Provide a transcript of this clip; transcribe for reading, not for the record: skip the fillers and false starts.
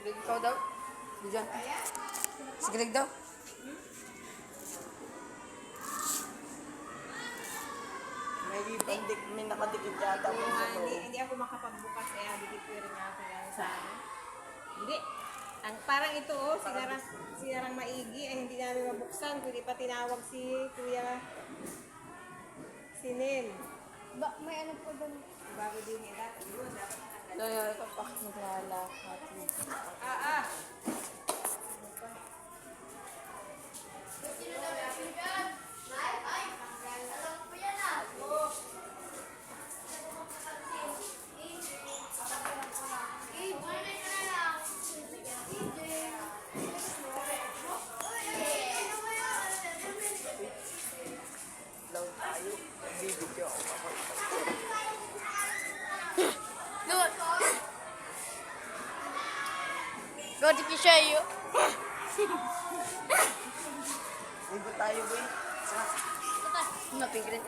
Greg ikaw daw? Diyan. Si Greg daw? May nakadikit yata po sa loob. Hindi ako makapagbukas kaya dikit ko rin nga kaya sa akin. Hindi. Ang parang ito sinarang maigi ay hindi namin mabuksan. Kundi pa tinawag si Kuya Sinil. May ano po doon? Bago din nila. Yun, dapat natanggal. Kaya ito pa naglalakad. Ah! Loud tayo. Bibidyo ako. Doon! Go to Kishayo! Ligo tayo, boy. Naping Greg.